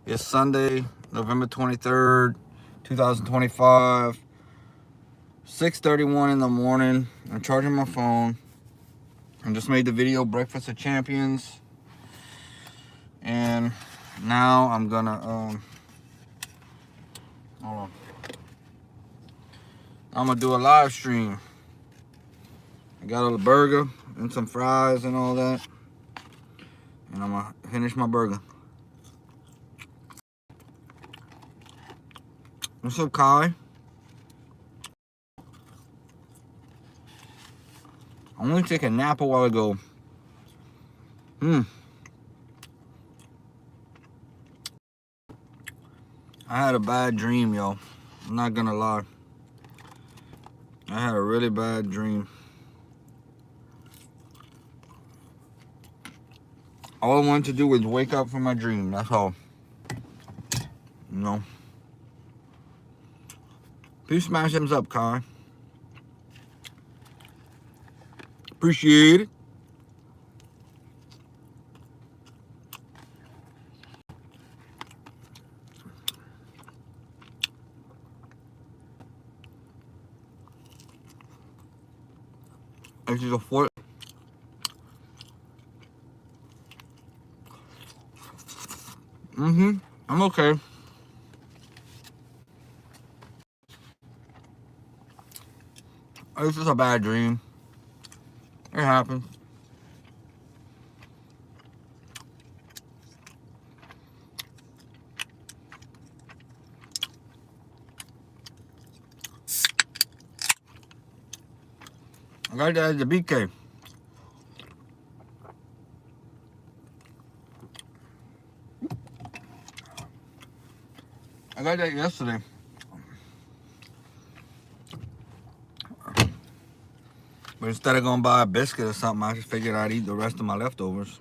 It's Sunday, November 23rd, 2025. 6:31 in the morning. I'm charging my phone. I just made the video Breakfast of Champions. And now I'm gonna hold on. I'm gonna do a live stream. I got a burger and some fries and all that. And I'm gonna finish my burger. What's up, Kai? I only took a nap a while ago. I had a bad dream, yo. I'm not gonna lie. I had a really bad dream. All I wanted to do was wake up from my dream. That's all. You know. Please smash them up, Kai. Appreciate it. This is a foot. I'm okay. This is a bad dream. It happens. I got that at the BK. I got that yesterday. But instead of going to buy a biscuit or something, I just figured I'd eat the rest of my leftovers.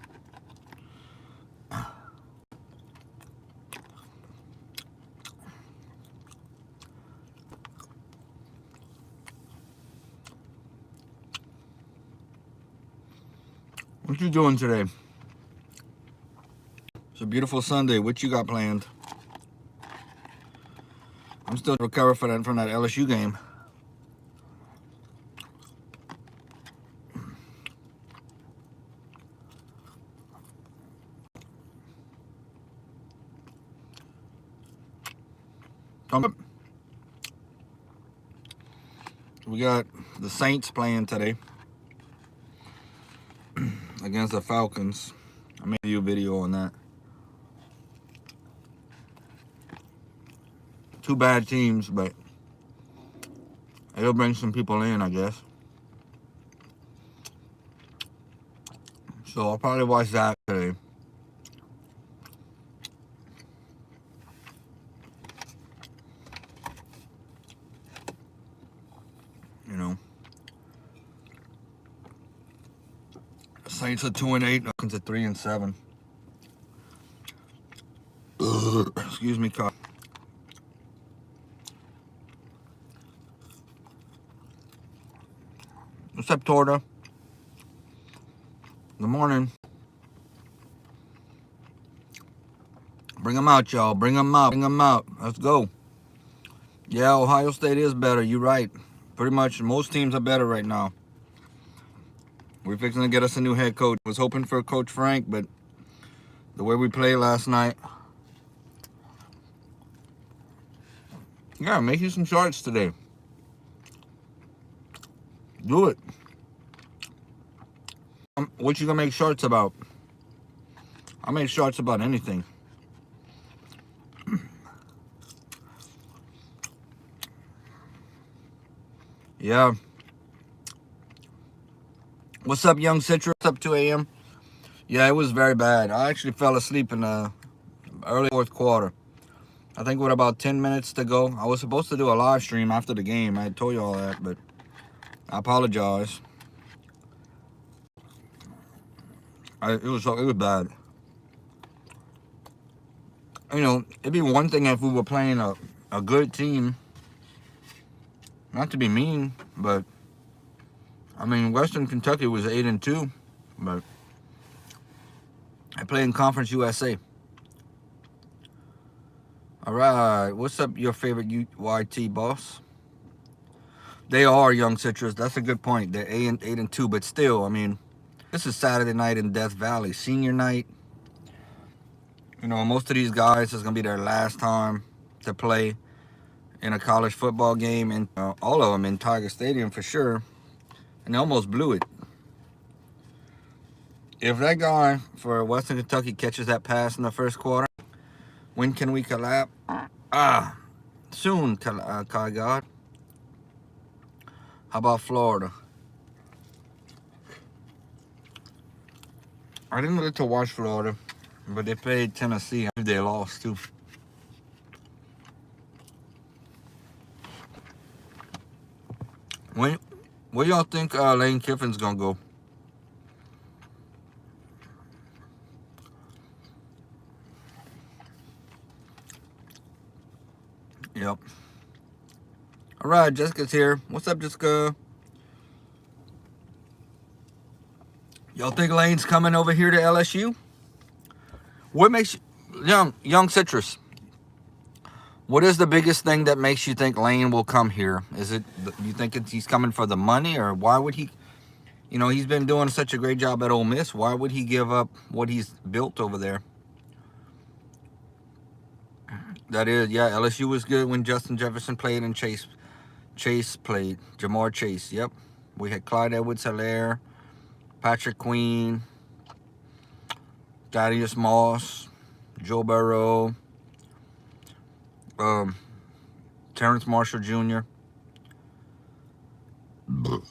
What you doing today? It's a beautiful Sunday. What you got planned? I'm still recovering from that LSU game. We got the Saints playing today against the Falcons. I made you a video on that. Two bad teams, but it'll bring some people in, I guess. So I'll probably watch that today. You know. Saints are 2-8, Falcons are 3-7. Excuse me, Carl. What's up, Torta? Good morning. Bring them out, y'all. Bring them out. Bring them out. Let's go. Yeah, Ohio State is better. You're right. Pretty much most teams are better right now. We're fixing to get us a new head coach. I was hoping for Coach Frank, but the way we played last night. Yeah, make you some shorts today. Do it. What you gonna make shorts about? I make shorts about anything. Yeah. What's up, Young Citrus? What's up, 2 a.m.? Yeah, it was very bad. I actually fell asleep in the early fourth quarter. I think with about 10 minutes to go. I was supposed to do a live stream after the game. I told you all that, but I apologize. It was bad. You know, it'd be one thing if we were playing a good team. Not to be mean, but I mean, Western Kentucky was 8-2, but I play in Conference USA. All right. What's up, your favorite UYT boss? They are young citrus. That's a good point. They're 8-2, but still, I mean, this is Saturday night in Death Valley, senior night. You know, most of these guys is gonna be their last time to play in a college football game, and all of them in Tiger Stadium for sure. And they almost blew it. If that guy for Western Kentucky catches that pass in the first quarter, when can we collapse? Soon, Kai God. How about Florida? I didn't get to watch Florida, but they played Tennessee. They lost too. Where y'all think Lane Kiffin's gonna go? Yep. All right, Jessica's here. What's up, Jessica? Y'all think Lane's coming over here to LSU? What makes you, young citrus? What is the biggest thing that makes you think Lane will come here? Is it you think he's coming for the money, or why would he? You know, he's been doing such a great job at Ole Miss. Why would he give up what he's built over there? That is, yeah, LSU was good when Justin Jefferson played and Chase played. Jamar Chase, yep. We had Clyde Edwards-Helaire, Patrick Queen, Thaddeus Moss, Joe Burrow, Terrence Marshall Jr.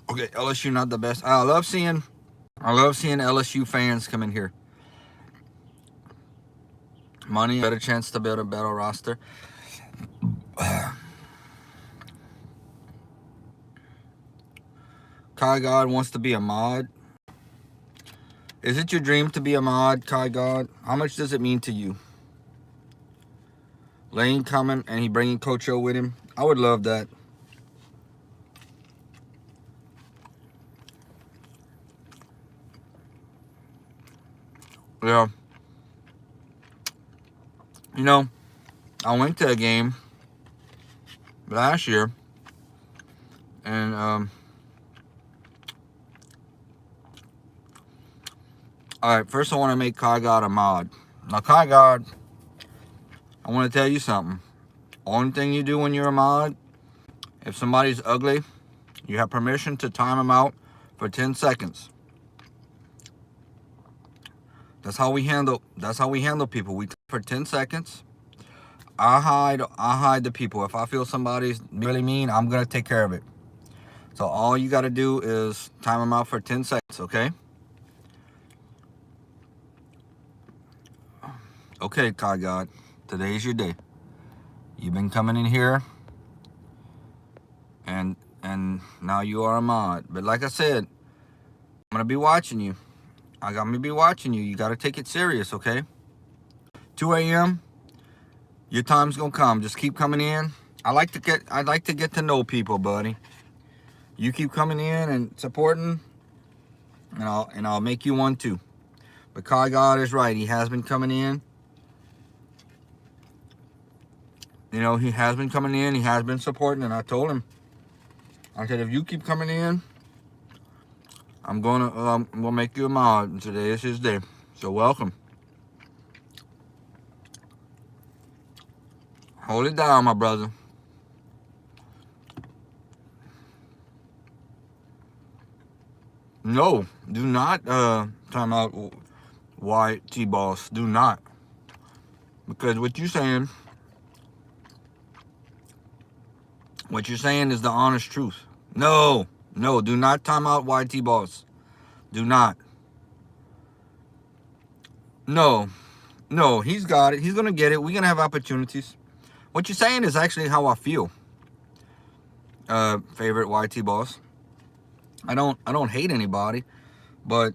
Okay, LSU not the best. I love seeing LSU fans come in here. Money, better chance to build a better roster. Kai God wants to be a mod. Is it your dream to be a mod, Kai God? How much does it mean to you? Lane coming and he bringing Coach O with him. I would love that. Yeah. You know, I went to a game last year, and all right, first I want to make Kai God a mod. Now, Kai God, I want to tell you something. Only thing you do when you're a mod, if somebody's ugly, you have permission to time them out for 10 seconds. That's how we handle people. We for 10 seconds. I hide the people. If I feel somebody's really mean, I'm gonna take care of it. So all you gotta do is time them out for 10 seconds, okay? Okay, Kai God, today's your day. You've been coming in here, and now you are a mod. But like I said, I'm gonna be watching you. I'm gonna be watching you. You gotta take it serious, okay? 2 a.m. Your time's gonna come. Just keep coming in. I like to get to know people, buddy. You keep coming in and supporting, and I'll make you one too. But Kai God is right. He has been coming in. You know, he has been coming in. He has been supporting, and I told him. I said, if you keep coming in, I'm gonna make you a mod. And today is his day. So welcome. Hold it down, my brother. No, do not time out YT boss. Do not. Because what you're saying is the honest truth. No, do not time out YT boss. Do not. No, he's got it. He's gonna get it. We're gonna have opportunities. What you're saying is actually how I feel. Favorite YT boss. I don't hate anybody, but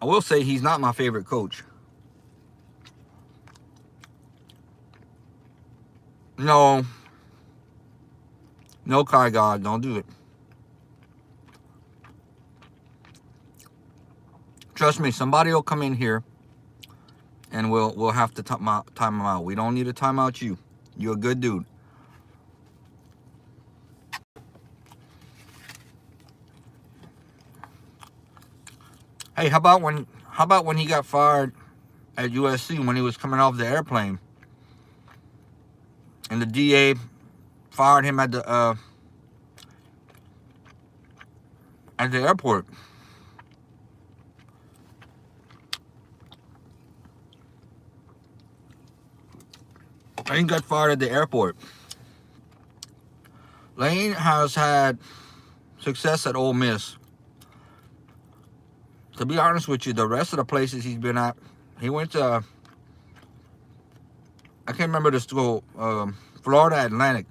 I will say he's not my favorite coach. No, Kai God, don't do it. Trust me, somebody will come in here, and we'll have to time him out. We don't need to time out you. You're a good dude. Hey, how about when he got fired at USC when he was coming off the airplane, and the DA fired him at the airport. Lane got fired at the airport. Lane has had success at Ole Miss. To be honest with you, the rest of the places he's been at, he went to, I can't remember the school, Florida Atlantic.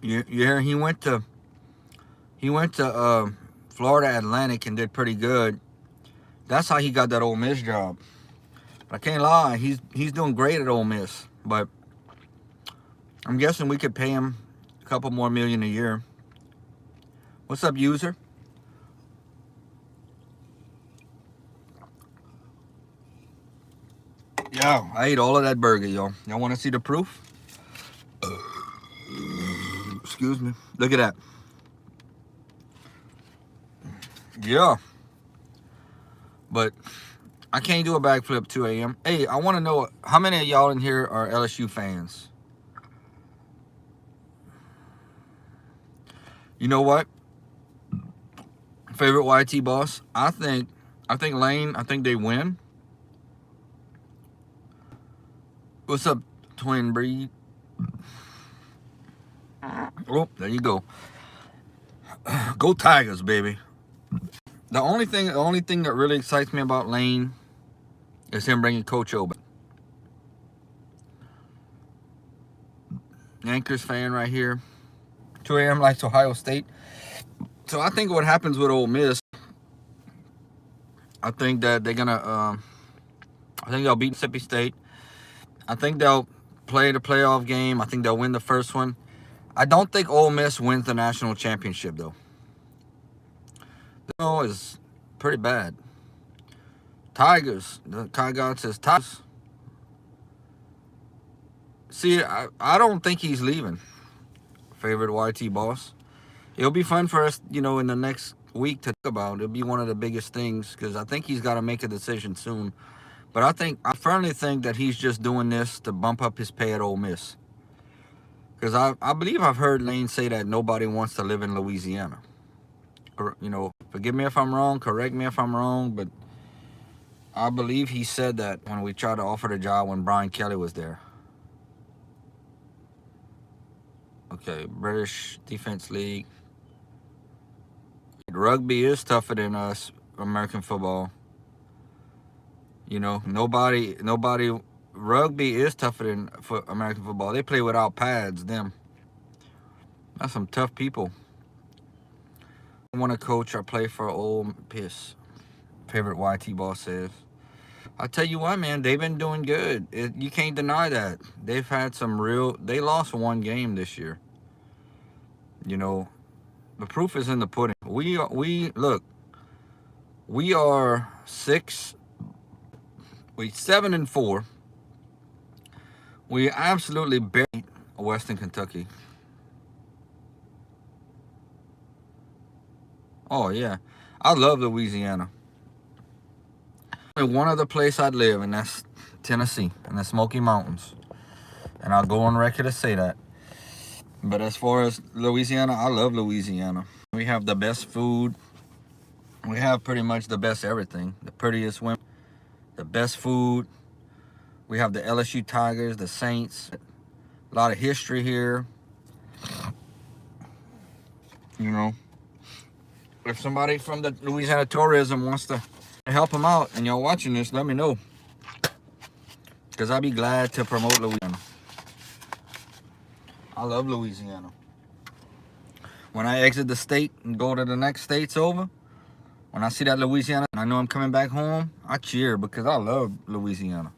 You hear? He went to Florida Atlantic and did pretty good. That's how he got that Ole Miss job. But I can't lie, he's doing great at Ole Miss. But I'm guessing we could pay him a couple more million a year. What's up, user? Yeah, I ate all of that burger, y'all. Y'all want to see the proof? Excuse me. Look at that. Yeah. But I can't do a backflip 2 a.m. Hey, I want to know how many of y'all in here are LSU fans? You know what? Favorite YT boss? I think Lane, I think they win. What's up, twin breed? Oh, there you go. Go Tigers, baby. The only thing that really excites me about Lane is him bringing Coach O back. Yankers fan right here. 2 a.m. likes Ohio State. So I think what happens with Ole Miss, I think that they're gonna, I think they'll beat Mississippi State. I think they'll play the playoff game. I think they'll win the first one. I don't think Ole Miss wins the national championship, though. The is pretty bad. Tigers. The Kai God says Tigers. See, I don't think he's leaving. Favorite YT boss. It'll be fun for us, in the next week to talk about. It'll be one of the biggest things because I think he's got to make a decision soon. But I firmly think that he's just doing this to bump up his pay at Ole Miss. Because I believe I've heard Lane say that nobody wants to live in Louisiana. Forgive me if I'm wrong, correct me if I'm wrong, but I believe he said that when we tried to offer the job when Brian Kelly was there. Okay, British Defense League. Rugby is tougher than American football. Nobody. Rugby is tougher than American football. They play without pads. Them. That's some tough people. I want to coach or play for Ole Miss. Favorite YT boss says. I tell you what, man, they've been doing good. You can't deny that. They've had they lost one game this year. The proof is in the pudding. We are 7-4. We absolutely buried Western Kentucky. Oh yeah, I love Louisiana. One other place I'd live, and that's Tennessee and the Smoky Mountains. And I'll go on record to say that. But as far as Louisiana, I love Louisiana. We have the best food. We have pretty much the best everything. The prettiest women, the best food. We have the LSU Tigers, the Saints. A lot of history here. If somebody from the Louisiana tourism wants to help them out and y'all watching this, let me know. Because I'd be glad to promote Louisiana. I love Louisiana. When I exit the state and go to the next states over, when I see that Louisiana and I know I'm coming back home, I cheer because I love Louisiana.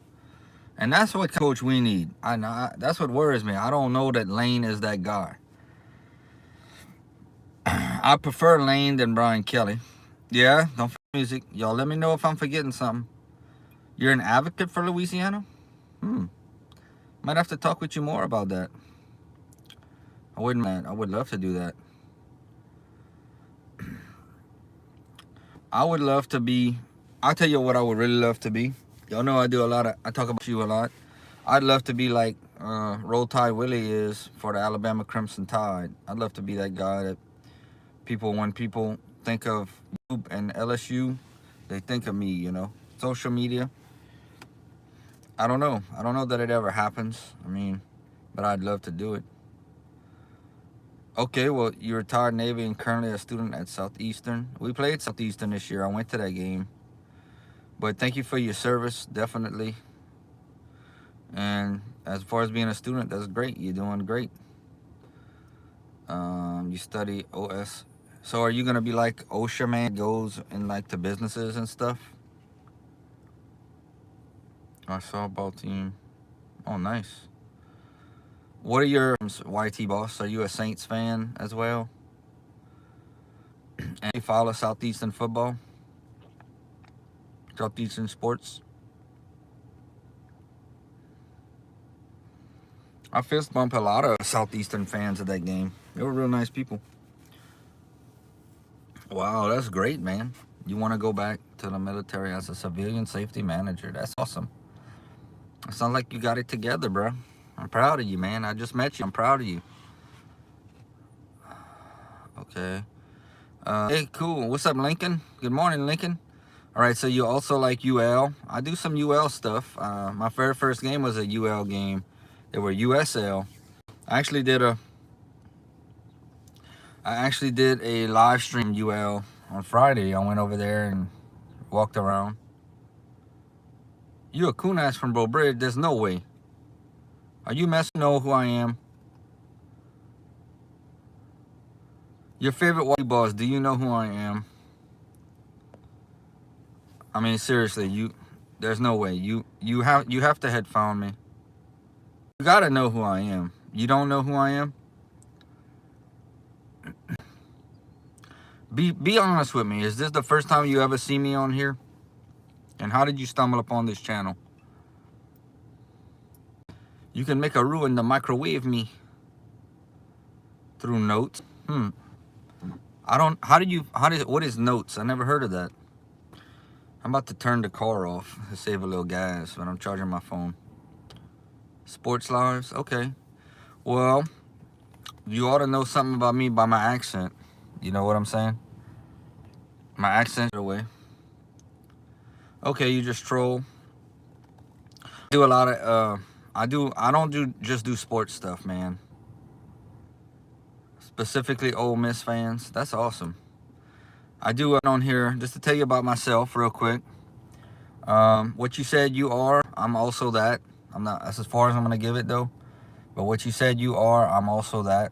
And that's what coach we need. That's what worries me. I don't know that Lane is that guy. I prefer Lane than Brian Kelly. Yeah, don't forget music. Y'all let me know if I'm forgetting something. You're an advocate for Louisiana? Might have to talk with you more about that. I would love to do that. I would love to be. I'll tell you what I would really love to be. Y'all know I talk about you a lot. I'd love to be like Roll Tide Willie is for the Alabama Crimson Tide. I'd love to be that guy that when people think of you and LSU, they think of me, you know. Social media. I don't know. I don't know that it ever happens. I mean, but I'd love to do it. Okay, well, you retired Navy and currently a student at Southeastern. We played Southeastern this year. I went to that game. But thank you for your service, definitely. And as far as being a student, that's great. You're doing great. You study OS. So are you going to be like OSHA man, goes in like to businesses and stuff? Our softball team. Oh, nice. What are your YT boss? Are you a Saints fan as well? And you follow Southeastern football? Southeastern sports? I fist bump a lot of Southeastern fans at that game. They were real nice people. Wow, that's great, man. You want to go back to the military as a civilian safety manager. That's awesome. It sounds like you got it together, bro. I'm proud of you, man. I just met you. I'm proud of you. Okay. Hey, cool. What's up, Lincoln? Good morning, Lincoln. All right, so you also like UL. I do some UL stuff. My very first game was a UL game. They were USL. I actually did a live stream UL on Friday. I went over there and walked around. You a coon ass from Bro Bridge? There's no way. Are you messing? Know who I am? Your favorite white boss? Do you know who I am? I mean, seriously, there's no way. You have to headphone me. You gotta know who I am. You don't know who I am? Be honest with me. Is this the first time you ever see me on here? And how did you stumble upon this channel? You can make a ruin to microwave me through notes. What is notes? I never heard of that. I'm about to turn the car off to save a little gas, but I'm charging my phone. Sports lives? Okay. Well, you ought to know something about me by my accent. You know what I'm saying? My accent away. Okay, you just troll. Do a lot of I don't just do sports stuff, man. Specifically Ole Miss fans. That's awesome. I do on here just to tell you about myself real quick. What you said you are, I'm also that. I'm not, that's as far as I'm gonna give it though. But what you said you are, I'm also that.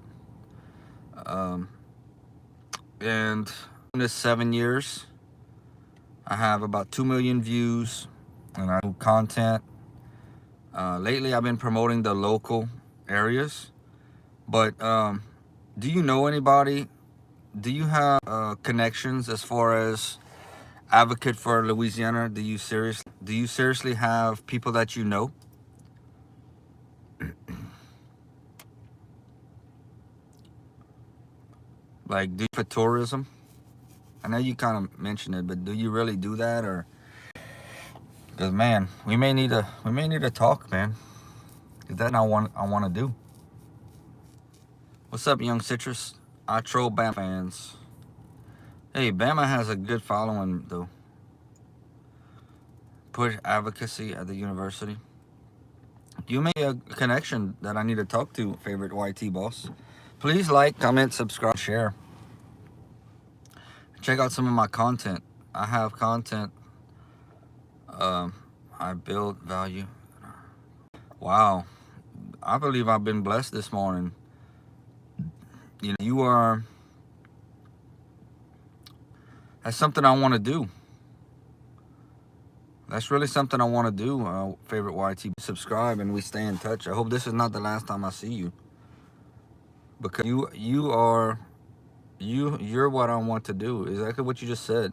And in this 7 years, I have about 2 million views, and I do content. Lately, I've been promoting the local areas. But do you know anybody? Do you have connections as far as advocate for Louisiana? Do you seriously have people that you know? Like, do you for tourism? I know you kind of mentioned it, but do you really do that, or? Because man, we may need to talk, man. Cause that's what I want to do. What's up, Young Citrus? I troll Bama fans. Hey, Bama has a good following though. Push advocacy at the university. You may have a connection that I need to talk to, favorite YT boss. Please like, comment, subscribe, share. Check out some of my content. I have content. I build value. Wow. I believe I've been blessed this morning. You know, you are. That's something I want to do. That's really something I want to do, favorite YT. Subscribe and we stay in touch. I hope this is not the last time I see you. Because you're what I want to do. Exactly what you just said.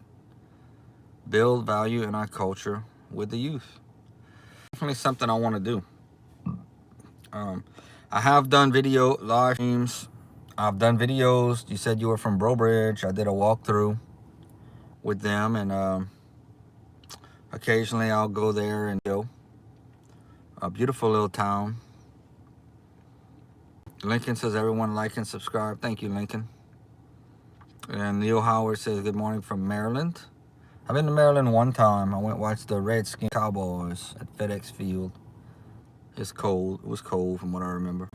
Build value in our culture with the youth. definitely something I want to do. I have done video live streams. I've done videos. You said you were from Brobridge. I did a walkthrough with them, and occasionally I'll go there and go. A beautiful little town. Lincoln says everyone like and subscribe. Thank you, Lincoln. And Neil Howard says good morning from Maryland. I've been to Maryland one time. I went and watched the Redskin Cowboys at FedEx Field. It's cold. It was cold from what I remember.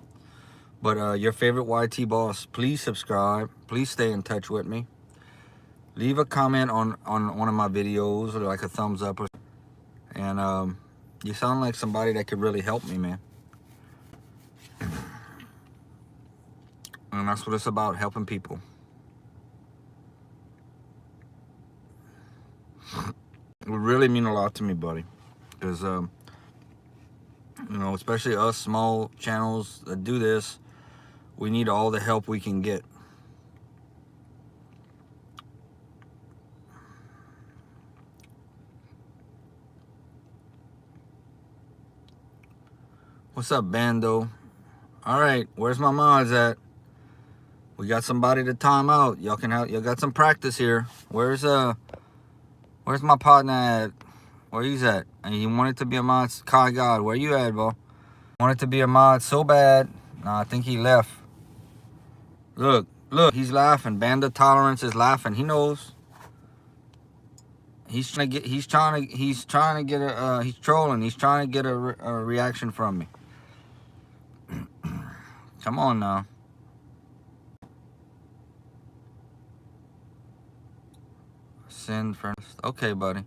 But your favorite YT boss, please subscribe. Please stay in touch with me. Leave a comment on one of my videos, or like a thumbs up. And you sound like somebody that could really help me, man. And that's what it's about, helping people. It would really mean a lot to me, buddy. Because, you know, especially us small channels that do this, we need all the help we can get. What's up, Bando? All right, where's my mods at? We got somebody to time out. Y'all can have, y'all got some practice here. Where's my partner at? Where he's at? And he wanted to be a mod. Kai God, where you at, bro? Wanted to be a mod so bad. Nah, I think he left. Look, he's laughing. Banda Tolerance is laughing. He knows. He's trying to get he's trolling. He's trying to get a reaction from me. Come on now. Send first. Okay, buddy.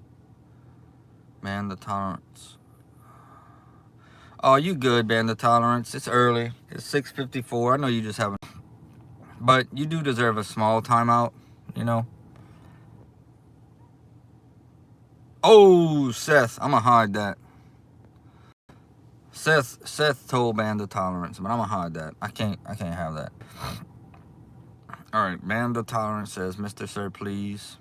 Banda Tolerance. Oh, you good, Banda Tolerance. It's early. It's 6:54. I know you just haven't. But you do deserve a small timeout, you know. Oh, Seth, I'm gonna hide that. Seth told Banda Tolerance, but I'm gonna hide that. I can't have that. All right, Banda Tolerance says, Mr. Sir, please.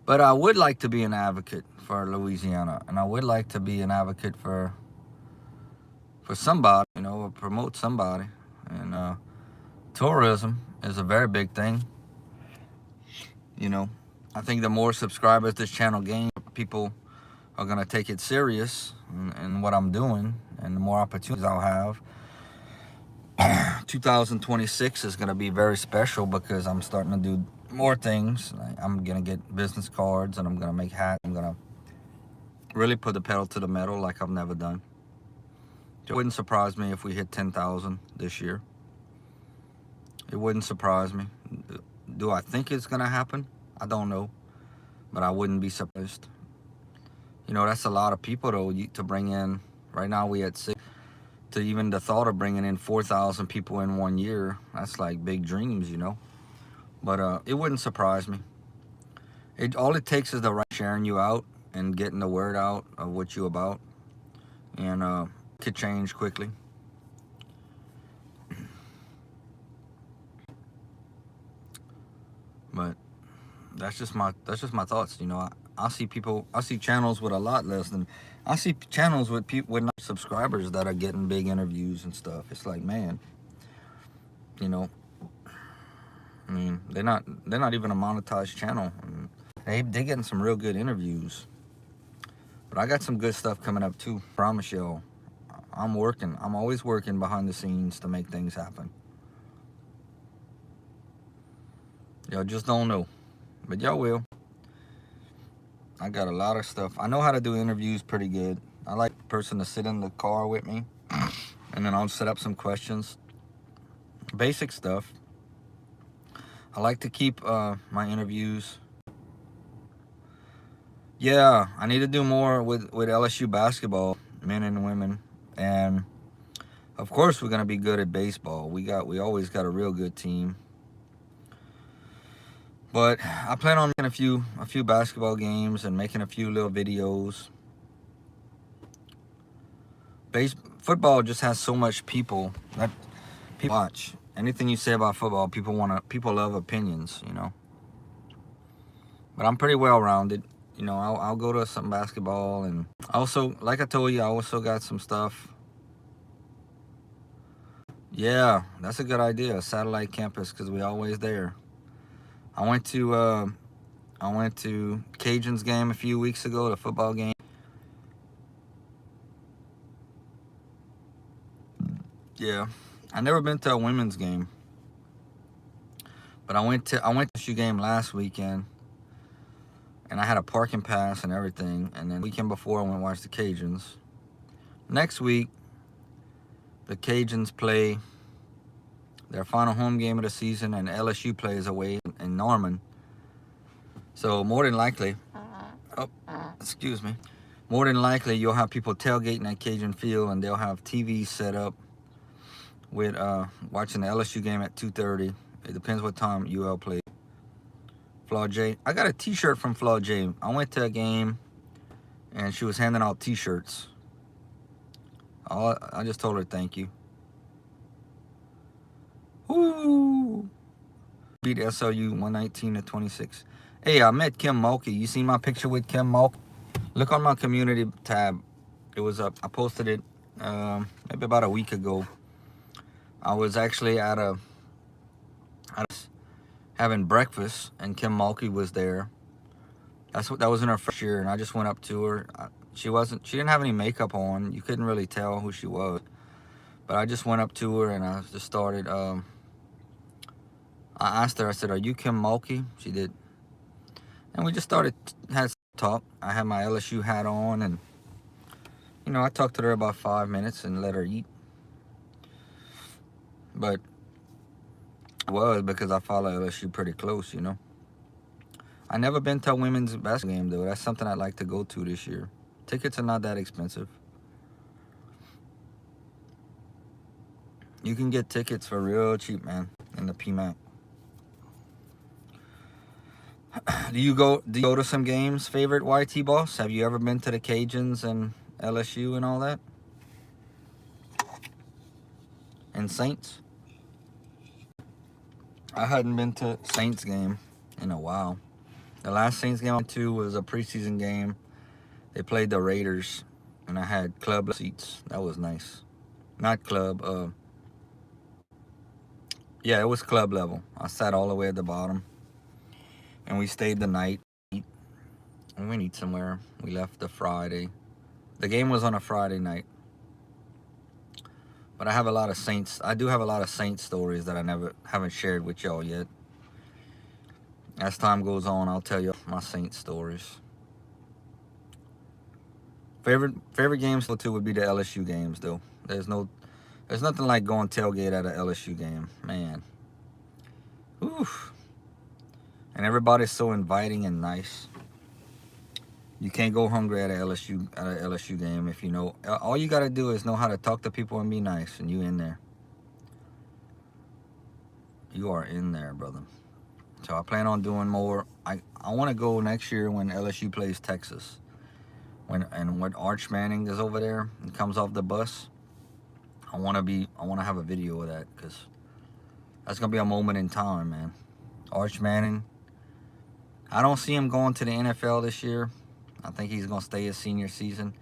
But I would like to be an advocate for Louisiana, and I would like to be an advocate for somebody, you know, or promote somebody. And tourism is a very big thing. You know, I think the more subscribers this channel gains, people are gonna take it serious and what I'm doing, and the more opportunities I'll have. 2026 is gonna be very special because I'm starting to do more things. I'm gonna get business cards, and I'm gonna make hats. I'm gonna really put the pedal to the metal like I've never done. It wouldn't surprise me if we hit 10,000 this year. It wouldn't surprise me. Do I think it's gonna happen? I don't know, but I wouldn't be surprised. You know, that's a lot of people though to bring in. Right now we at 6. To even the thought of bringing in 4,000 people in 1 year, that's like big dreams, you know. But it wouldn't surprise me. All it takes is the right sharing you out and getting the word out of what you about, and it could change quickly. But that's just my thoughts, you know. I see channels with a lot less than, I see channels with people with subscribers that are getting big interviews and stuff. It's like, man, you know, I mean, they're not even a monetized channel. They're getting some real good interviews. But I got some good stuff coming up too. Promise y'all. I'm always working behind the scenes to make things happen. Y'all just don't know, but y'all will. I got a lot of stuff. I know how to do interviews pretty good. I like a person to sit in the car with me, and then I'll set up some questions. Basic stuff. I like to keep my interviews. Yeah, I need to do more with LSU basketball, men and women. And of course we're gonna be good at baseball. We always got a real good team. But I plan on making a few basketball games and making a few little videos. Football just has so much people that people watch. Anything you say about football, people love opinions, you know. But I'm pretty well rounded. you know, I'll go to some basketball. And also, like I told you, I also got some stuff. Yeah, that's a good idea, a satellite campus, because we always there. I went to Cajuns game a few weeks ago, the football game. Yeah, I never been to a women's game, but I went to LSU game last weekend, and I had a parking pass and everything. And then the weekend before, I went to watch the Cajuns. Next week, the Cajuns play their final home game of the season, and LSU plays away in Norman. So more than likely, excuse me, more than likely you'll have people tailgating at Cajun Field, and they'll have TVs set up with watching the LSU game at 2:30. It depends what time UL plays. Flaw J. I got a t-shirt from Flaw J. I went to a game and she was handing out t-shirts. I just told her thank you. Ooh. Beat SLU 119-26. Hey, I met Kim Mulkey. You seen my picture with Kim Mulkey? Look on my community tab. It was up. I posted it maybe about a week ago. I was actually having breakfast, and Kim Mulkey was there. That was in her first year, and I just went up to her. She didn't have any makeup on. You couldn't really tell who she was. But I just went up to her, and I just started. I asked her. I said, "Are you Kim Mulkey?" She did, and we just had talk. I had my LSU hat on, and you know, I talked to her about 5 minutes and let her eat. But it was because I follow LSU pretty close, you know. I never been to a women's basketball game though. That's something I'd like to go to this year. Tickets are not that expensive. You can get tickets for real cheap, man, in the PMAC. Do you go to some games, favorite YT boss? Have you ever been to the Cajuns and LSU and all that? And Saints? I hadn't been to Saints game in a while. The last Saints game I went to was a preseason game. They played the Raiders, and I had club seats. That was nice. Not club. Yeah, it was club level. I sat all the way at the bottom, and we stayed the night. And we went eat somewhere. We left the Friday. The game was on a Friday night. But I have a lot of Saints. I do have a lot of Saints stories that I haven't shared with y'all yet. As time goes on, I'll tell you my Saints stories. Favorite games to go to would be the LSU games, though. There's nothing like going tailgate at an LSU game, man. Oof. And everybody's so inviting and nice. You can't go hungry at an LSU game if you know. All you gotta do is know how to talk to people and be nice, and you in there. You are in there, brother. So I plan on doing more. I want to go next year when LSU plays Texas. When Arch Manning is over there and comes off the bus. I want to have a video of that, because that's gonna be a moment in time, man. Arch Manning. I don't see him going to the NFL this year. I think he's gonna stay his senior season.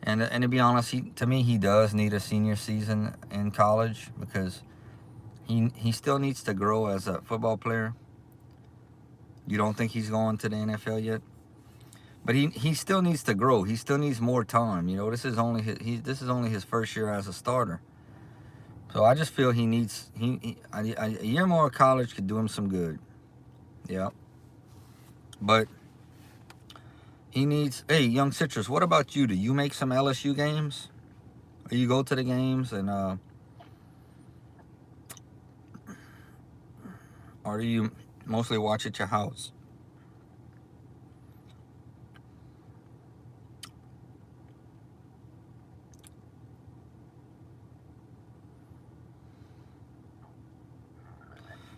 And to be honest, to me he does need a senior season in college, because he still needs to grow as a football player. You don't think he's going to the NFL yet? But he still needs to grow. He still needs more time. You know, this is only his first year as a starter. So I just feel he needs a year more of college could do him some good. Yeah. But he needs. Hey, Young Citrus, what about you? Do you make some LSU games? Or you go to the games and or do you mostly watch at your house?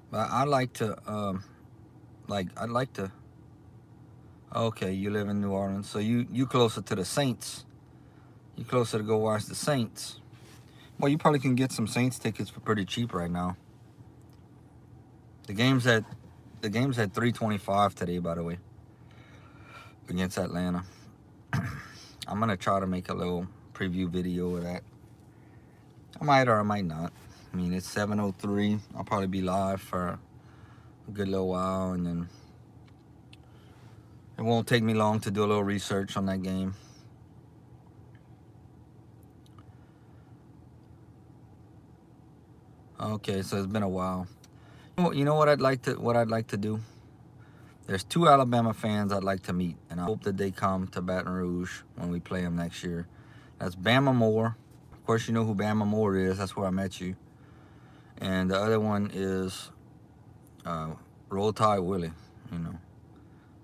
But I'd like to, okay, you live in New Orleans, so you closer to the Saints. You closer to go watch the Saints. Well, you probably can get some Saints tickets for pretty cheap right now. The game's at $325 today, by the way. against Atlanta. I'm going to try to make a little preview video of that. I might or I might not. I mean, it's 7:03. I'll probably be live for a good little while, and then it won't take me long to do a little research on that game. Okay, so it's been a while. You know what I'd like to do? There's 2 Alabama fans I'd like to meet, and I hope that they come to Baton Rouge when we play them next year. That's Bama Moore. Of course, you know who Bama Moore is. That's where I met you. And the other one is Roll Tide Willie. You know,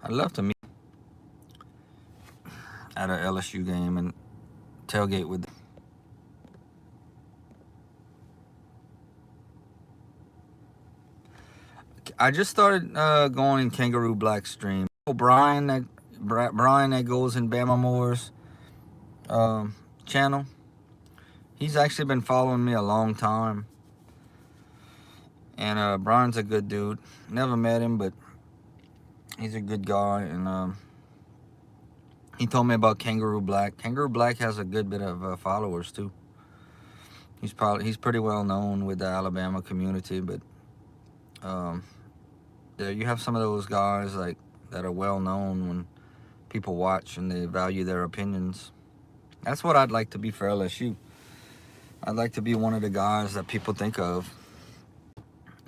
I'd love to meet at an LSU game and tailgate with them. I just started going in Kangaroo Black stream. Brian that goes in Bama Moore's channel. He's actually been following me a long time. And Brian's a good dude. Never met him, but he's a good guy. And he told me about Kangaroo Black. Kangaroo Black has a good bit of followers too. He's pretty well known with the Alabama community, but yeah, you have some of those guys like that are well known when people watch and they value their opinions. That's what I'd like to be for LSU. I'd like to be one of the guys that people think of,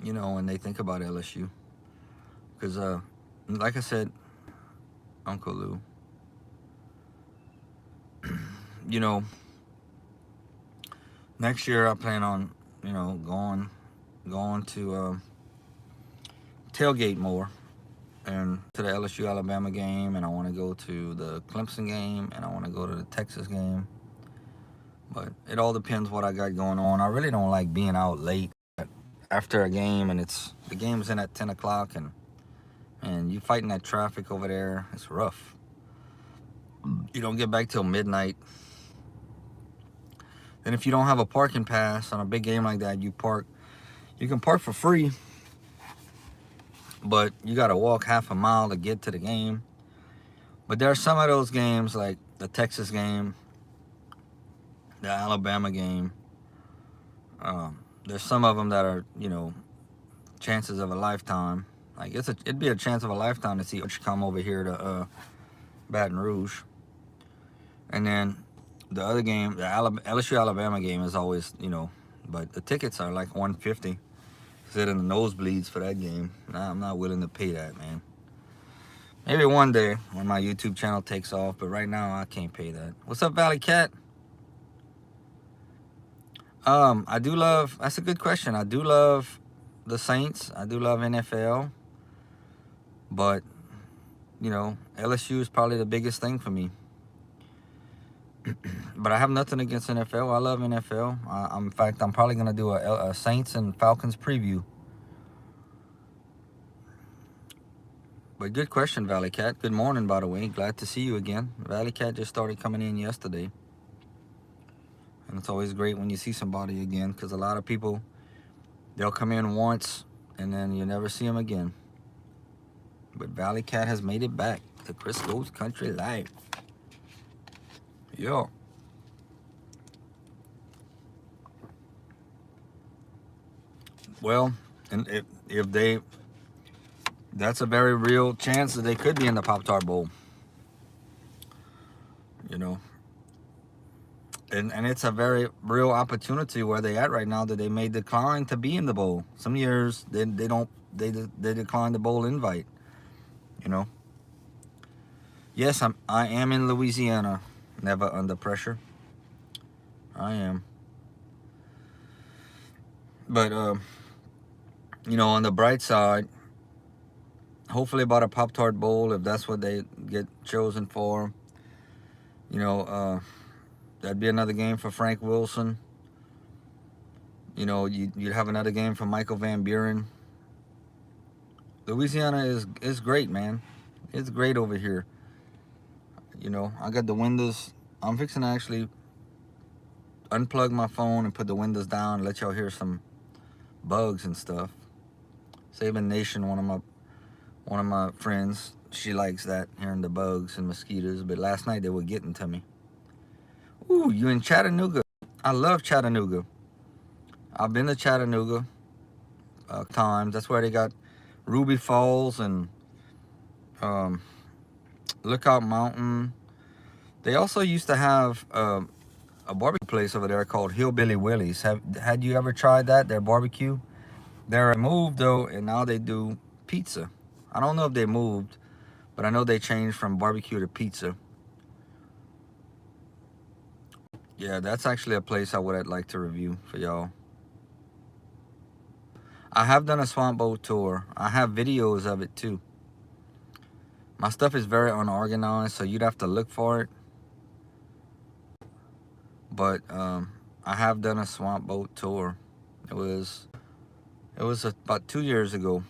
you know, when they think about LSU. Because, like I said, Uncle Lou, you know, next year I plan on, you know, going to tailgate more, and to the LSU Alabama game, and I want to go to the Clemson game, and I want to go to the Texas game. But it all depends what I got going on. I really don't like being out late after a game, and the game's in at 10 o'clock, and you fighting that traffic over there. It's rough. You don't get back till midnight. And if you don't have a parking pass on a big game like that, you can park for free, but you got to walk half a mile to get to the game. But there are some of those games, like the Texas game, the Alabama game. There's some of them that are, you know, chances of a lifetime. Like it'd be a chance of a lifetime to see Coach come over here to Baton Rouge. And then the other game, the LSU Alabama game, is always, you know, but the tickets are like $150. Sit in the nosebleeds for that game. Nah, I'm not willing to pay that, man. Maybe one day when my YouTube channel takes off, but right now I can't pay that. What's up, Valley Cat? I do love, that's a good question. I do love the Saints. I do love NFL. But, you know, LSU is probably the biggest thing for me. But I have nothing against NFL. I love NFL. In fact, I'm probably going to do a Saints and Falcons preview. But good question, Valley Cat. Good morning, by the way. Glad to see you again. Valley Cat just started coming in yesterday. And it's always great when you see somebody again, because a lot of people, they'll come in once and then you never see them again. But Valley Cat has made it back to Crisco's Country Life. Yeah. Well, and if that's a very real chance that they could be in the Pop-Tart Bowl. You know. And it's a very real opportunity where they at right now that they may decline to be in the bowl. Some years they decline the bowl invite. You know. Yes, I am in Louisiana. Never under pressure. I am. But you know, on the bright side, hopefully about a Pop-Tart Bowl, if that's what they get chosen for. You know, that'd be another game for Frank Wilson. You know, you'd have another game for Michael Van Buren. Louisiana is great, man. It's great over here. You know, I got the windows. I'm fixing to actually unplug my phone and put the windows down and let y'all hear some bugs and stuff. Saving Nation, one of my friends, She likes that, hearing the bugs and mosquitoes. But last night they were getting to me. Ooh, you in Chattanooga? I love Chattanooga. I've been to Chattanooga times. That's where they got Ruby Falls and Lookout Mountain. They also used to have a barbecue place over there called Hillbilly Willie's. Had you ever tried that? Their barbecue? They're moved though, and now they do pizza. I don't know if they moved, but I know they changed from barbecue to pizza. Yeah, that's actually a place I would like to review for y'all. I have done a swamp boat tour. I have videos of it too. My stuff is very unorganized, so you'd have to look for it. But I have done a swamp boat tour. It was about 2 years ago.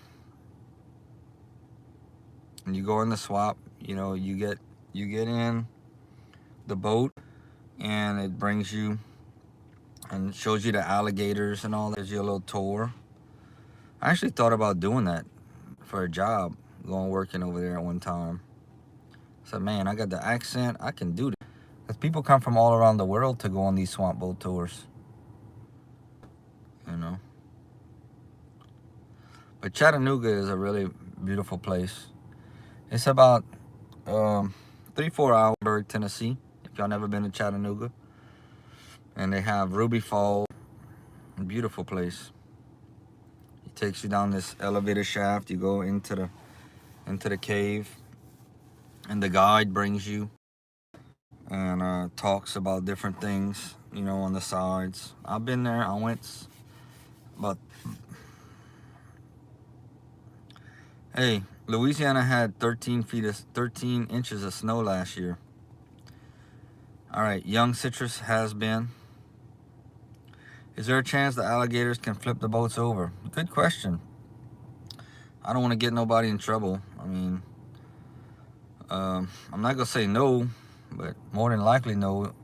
And you go in the swamp, you know, you get in the boat, and it brings you and shows you the alligators and all that. Gives you a little tour. I actually thought about doing that for a job, going working over there at one time. I said, man, I got the accent, I can do this. Because people come from all around the world to go on these swamp boat tours. You know. But Chattanooga is a really beautiful place. It's about 3-4 hours, Tennessee, if y'all never been to Chattanooga. And they have Ruby Falls, a beautiful place. It takes you down this elevator shaft. You go into the cave, and the guide brings you and talks about different things, you know, on the sides. I've been there. I went about. Hey, Louisiana had 13 inches of snow last year. All right, young citrus has been. Is there a chance the alligators can flip the boats over? Good question. I don't want to get nobody in trouble. I mean, I'm not gonna say no, but more than likely no.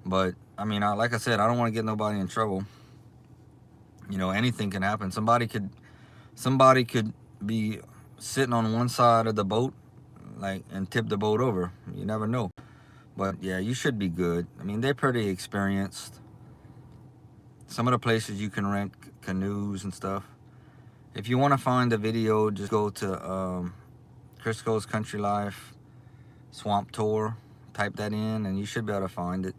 But I mean, like I said, I don't want to get nobody in trouble. You know, anything can happen. Somebody could be sitting on one side of the boat, like, and tip the boat over. You never know. But yeah, you should be good. I mean, they're pretty experienced. Some of the places you can rent canoes and stuff. If you want to find the video, just go to Crisco's Countrylife Swamp Tour. Type that in, and you should be able to find it.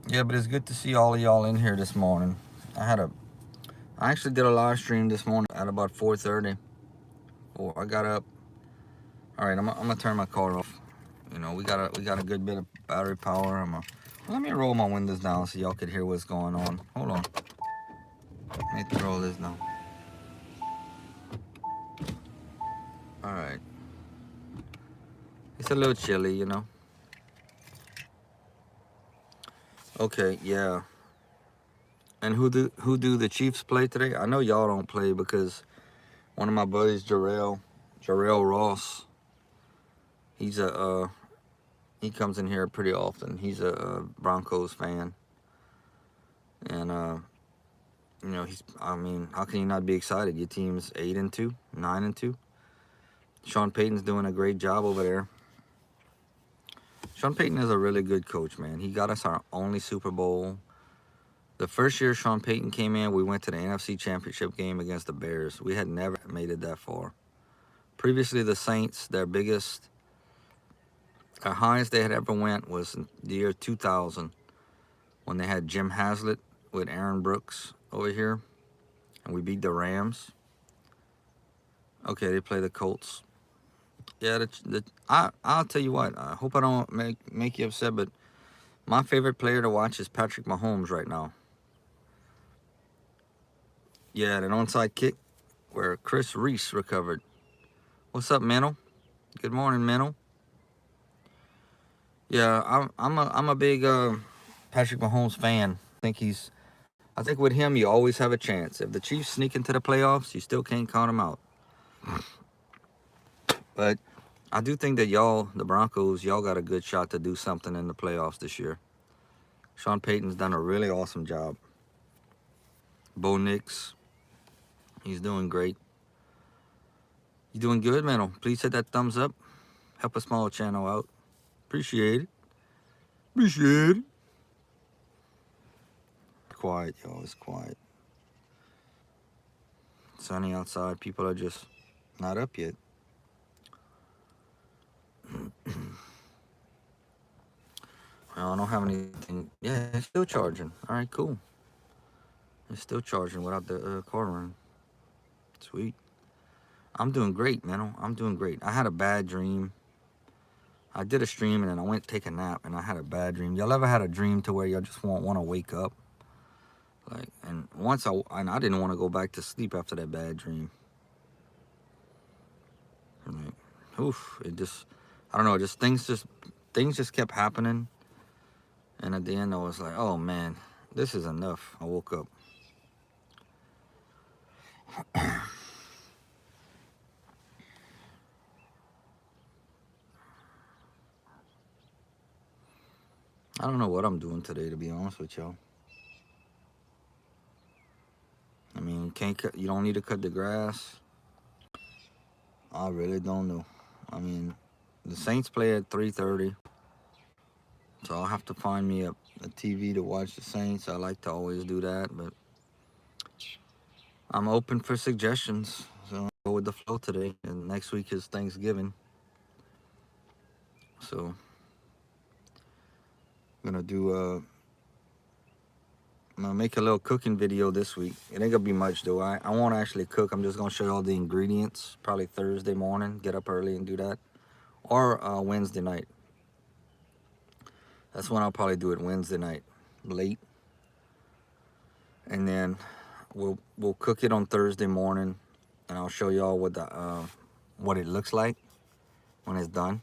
Yeah, but it's good to see all of y'all in here this morning. I actually did a live stream this morning at about 4:30. I got up. All right, I'm gonna turn my car off. You know, we got a good bit of battery power. Let me roll my windows down so y'all could hear what's going on. Hold on. Let me roll this down. All right. It's a little chilly, you know. Okay, yeah. And who do the Chiefs play today? I know y'all don't play because one of my buddies, Jarrell Ross, he comes in here pretty often. He's a Broncos fan, and you know, I mean, how can you not be excited? Your team's 8-2, 9-2. Sean Payton's doing a great job over there. Sean Payton is a really good coach, man. He got us our only Super Bowl. The first year Sean Payton came in, we went to the NFC Championship game against the Bears. We had never made it that far. Previously, the Saints, their highest they had ever went was in the year 2000 when they had Jim Haslett with Aaron Brooks over here, and we beat the Rams. Okay, they play the Colts. Yeah, I'll tell you what. I hope I don't make you upset, but my favorite player to watch is Patrick Mahomes right now. Yeah, an onside kick where Chris Reese recovered. What's up, Mental? Good morning, Mental. Yeah, I'm a big Patrick Mahomes fan. I think with him you always have a chance. If the Chiefs sneak into the playoffs, you still can't count them out. But I do think that y'all, the Broncos, y'all got a good shot to do something in the playoffs this year. Sean Payton's done a really awesome job. Bo Nix, he's doing great. You doing good, man? Please hit that thumbs up. Help a small channel out. Appreciate it. Appreciate it. Quiet, y'all. It's quiet. Sunny outside. People are just not up yet. I don't have anything. Yeah, it's still charging. All right, cool. It's still charging without the car running. Sweet. I'm doing great, man. I'm doing great. I had a bad dream. I did a stream and then I went to take a nap and I had a bad dream. Y'all ever had a dream to where y'all just want to wake up? Like, and I didn't want to go back to sleep after that bad dream. Like, oof, I don't know, things just kept happening. And at the end I was like, oh man, this is enough. I woke up. I don't know what I'm doing today, to be honest with y'all. I mean, you don't need to cut the grass. I really don't know. I mean, the Saints play at 3:30, so I'll have to find me a TV to watch the Saints. I like to always do that, but I'm open for suggestions. So I'll go with the flow today. And next week is Thanksgiving, so I'm gonna make a little cooking video this week. It ain't gonna be much though. I won't actually cook. I'm just gonna show you all the ingredients. Probably Thursday morning. Get up early and do that, or Wednesday night. That's when I'll probably do it. Wednesday night, late, and then we'll cook it on Thursday morning, and I'll show y'all what it looks like when it's done.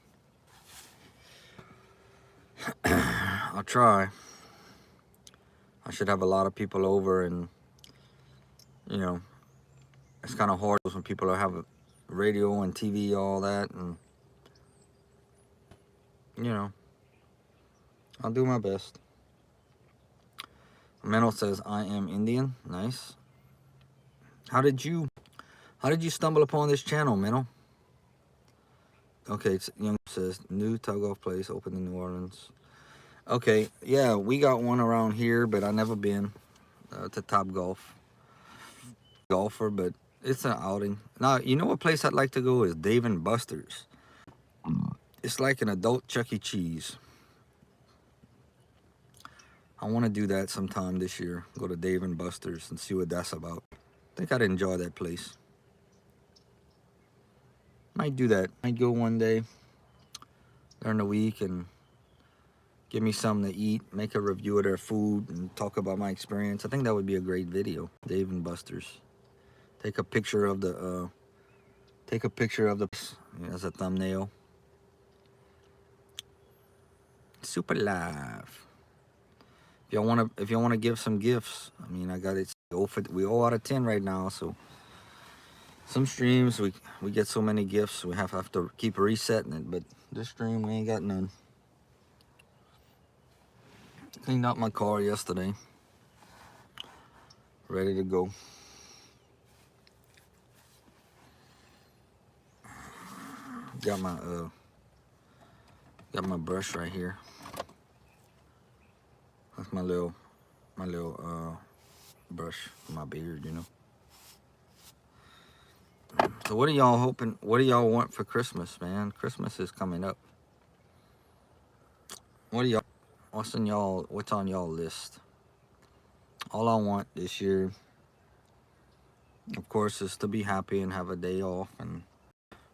I'll try. I should have a lot of people over, and you know, it's kind of hard when people have a radio and TV, all that, and you know, I'll do my best. Menno says I am Indian. Nice. How did you stumble upon this channel, Menno? Okay, Young says new tug-off place open in New Orleans. Okay, yeah, we got one around here, but I never been to Top Golf. Golfer, but it's an outing. Now, you know what place I'd like to go is Dave and Buster's. It's like an adult Chuck E. Cheese. I want to do that sometime this year. Go to Dave and Buster's and see what that's about. I think I'd enjoy that place. Might do that. Might go one day during the week and give me something to eat, make a review of their food, and talk about my experience. I think that would be a great video. Dave and Buster's. Take a picture of the as a thumbnail. Super live. If y'all wanna give some gifts, I mean, I got it. We all out of 10 right now, so some streams we get so many gifts we have to keep resetting it. But this stream we ain't got none. Cleaned out my car yesterday. Ready to go. Got my brush right here. That's my little brush for my beard, you know. So what are y'all hoping? What do y'all want for Christmas, man? Christmas is coming up. What's on y'all list? All I want this year, of course, is to be happy and have a day off and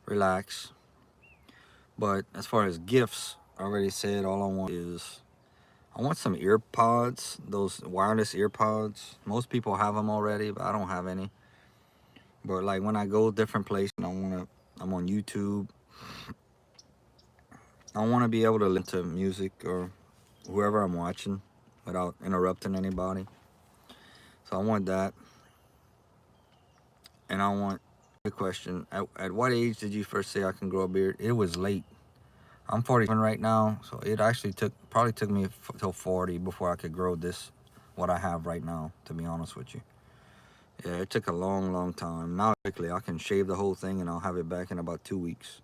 relax. But as far as gifts, I already said all I want is I want some ear pods, those wireless ear pods. Most people have them already, but I don't have any. But like when I go different places, I'm on YouTube. I want to be able to listen to music or whoever I'm watching without interrupting anybody. So I want that. And I want Good question. At what age did you first say I can grow a beard? It was late. I'm 47 right now, so it actually probably took me till 40 before I could grow this, what I have right now, to be honest with you. Yeah, it took a long, long time. Now, quickly, I can shave the whole thing and I'll have it back in about 2 weeks.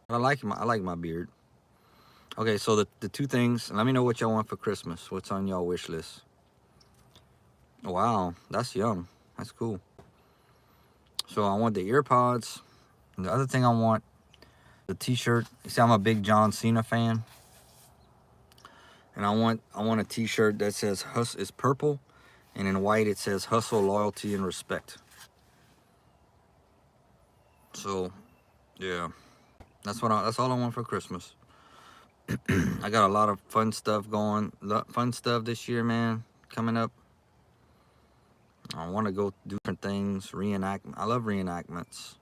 I like my beard. Okay, so the two things, let me know what y'all want for Christmas. What's on y'all wish list? Wow, that's young. That's cool. So I want the ear pods. And the other thing I want, the t-shirt. You see, I'm a big John Cena fan. And I want a t-shirt that says it's purple, and in white it says hustle, loyalty, and respect. So yeah, that's all I want for Christmas. I got a lot of fun stuff this year, man, coming up. I want to go do different things, I love reenactments.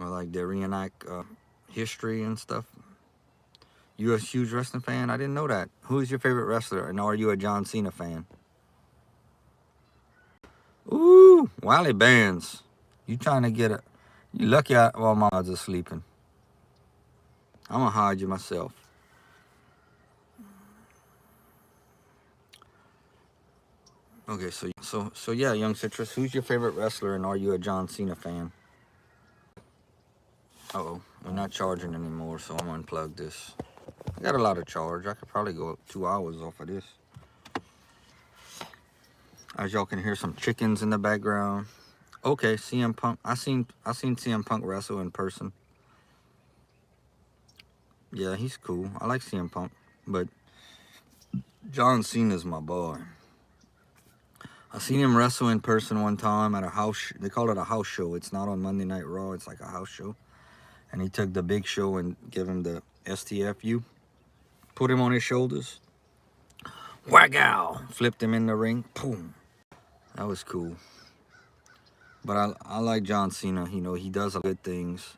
I like they reenact history and stuff. You a huge wrestling fan? I didn't know that. Who is your favorite wrestler, and are you a John Cena fan? Ooh, Wally Bands. You trying to get you lucky while my odds are sleeping. I'm gonna hide you myself. Okay, so yeah, Young Citrus, who's your favorite wrestler, and are you a John Cena fan? Uh-oh, we're not charging anymore, so I'm gonna unplug this. I got a lot of charge. I could probably go 2 hours off of this. As y'all can hear some chickens in the background. Okay, CM Punk. I seen CM Punk wrestle in person. Yeah, he's cool. I like CM Punk, but John Cena's my boy. I seen him wrestle in person one time at a house. They call it a house show. It's not on Monday Night Raw. It's like a house show. And he took the big show and gave him the STFU. Put him on his shoulders. Whack-ow! Flipped him in the ring. Boom. That was cool. But I like John Cena. You know, he does good things.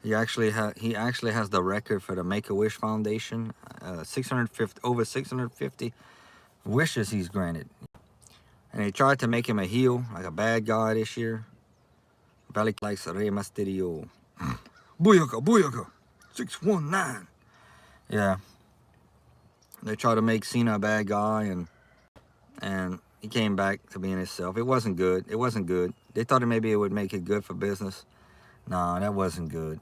He actually has the record for the Make-A-Wish Foundation. 650 wishes he's granted. And they tried to make him a heel, like a bad guy this year. Belly likes Rey Mysterio. Booyaka, booyaka. 619. Yeah. They tried to make Cena a bad guy, and he came back to being himself. It wasn't good. It wasn't good. They thought maybe it would make it good for business. Nah, that wasn't good.